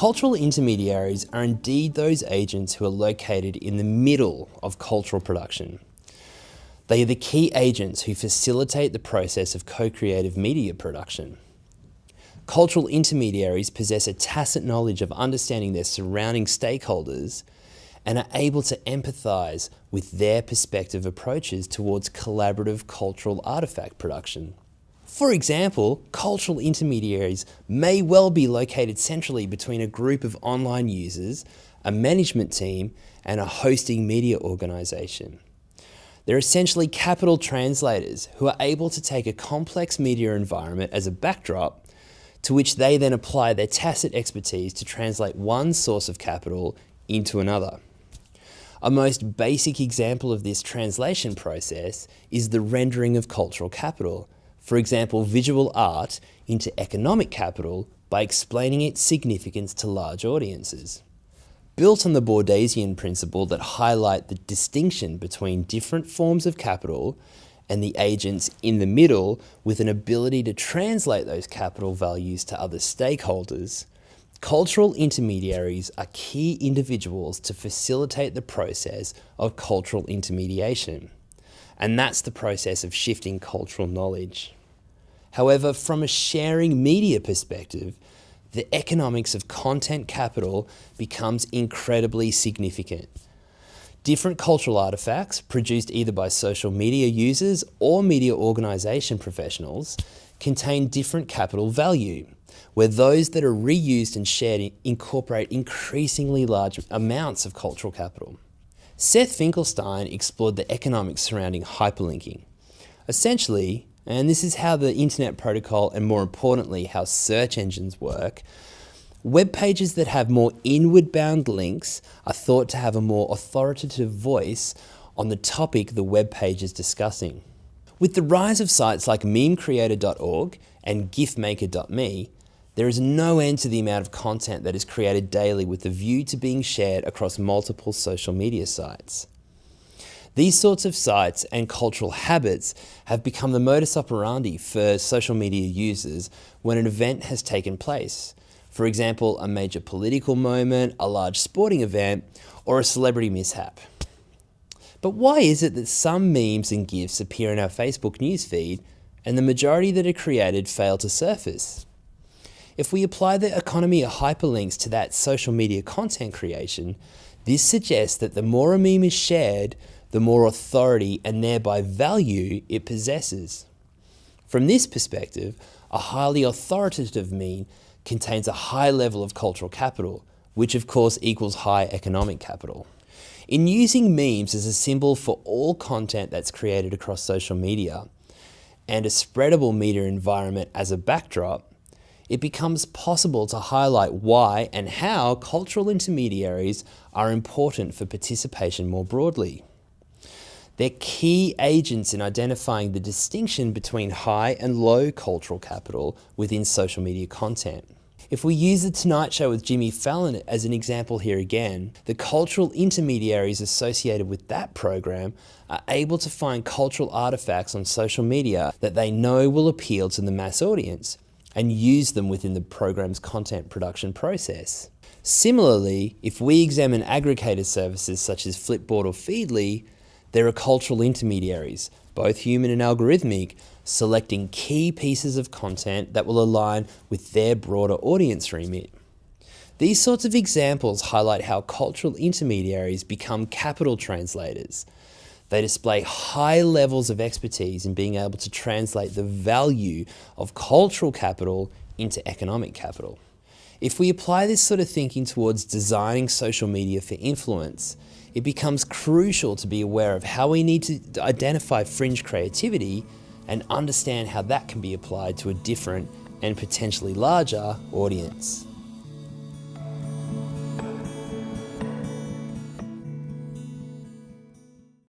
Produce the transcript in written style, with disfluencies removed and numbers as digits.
Cultural intermediaries are indeed those agents who are located in the middle of cultural production. They are the key agents who facilitate the process of co-creative media production. Cultural intermediaries possess a tacit knowledge of understanding their surrounding stakeholders and are able to empathise with their perspective approaches towards collaborative cultural artefact production. For example, cultural intermediaries may well be located centrally between a group of online users, a management team, and a hosting media organisation. They're essentially capital translators who are able to take a complex media environment as a backdrop to which they then apply their tacit expertise to translate one source of capital into another. A most basic example of this translation process is the rendering of cultural capital, for example, visual art, into economic capital by explaining its significance to large audiences. Built on the Bordasian principle that highlight the distinction between different forms of capital and the agents in the middle with an ability to translate those capital values to other stakeholders, cultural intermediaries are key individuals to facilitate the process of cultural intermediation. And that's the process of shifting cultural knowledge. However, from a sharing media perspective, the economics of content capital becomes incredibly significant. Different cultural artifacts produced either by social media users or media organisation professionals contain different capital value, where those that are reused and shared incorporate increasingly large amounts of cultural capital. Seth Finkelstein explored the economics surrounding hyperlinking. Essentially, and this is how the internet protocol and more importantly how search engines work, web pages that have more inward bound links are thought to have a more authoritative voice on the topic the web page is discussing. With the rise of sites like memecreator.org and gifmaker.me, there is no end to the amount of content that is created daily with a view to being shared across multiple social media sites. These sorts of sites and cultural habits have become the modus operandi for social media users when an event has taken place. For example, a major political moment, a large sporting event, or a celebrity mishap. But why is it that some memes and GIFs appear in our Facebook newsfeed and the majority that are created fail to surface? If we apply the economy of hyperlinks to that social media content creation, this suggests that the more a meme is shared, the more authority and thereby value it possesses. From this perspective, a highly authoritative meme contains a high level of cultural capital, which of course equals high economic capital. In using memes as a symbol for all content that's created across social media and a spreadable media environment as a backdrop, it becomes possible to highlight why and how cultural intermediaries are important for participation more broadly. They're key agents in identifying the distinction between high and low cultural capital within social media content. If we use The Tonight Show with Jimmy Fallon as an example here again, the cultural intermediaries associated with that program are able to find cultural artifacts on social media that they know will appeal to the mass audience and use them within the program's content production process. Similarly, if we examine aggregator services such as Flipboard or Feedly, there are cultural intermediaries, both human and algorithmic, selecting key pieces of content that will align with their broader audience remit. These sorts of examples highlight how cultural intermediaries become capital translators. They display high levels of expertise in being able to translate the value of cultural capital into economic capital. If we apply this sort of thinking towards designing social media for influence, it becomes crucial to be aware of how we need to identify fringe creativity and understand how that can be applied to a different and potentially larger audience.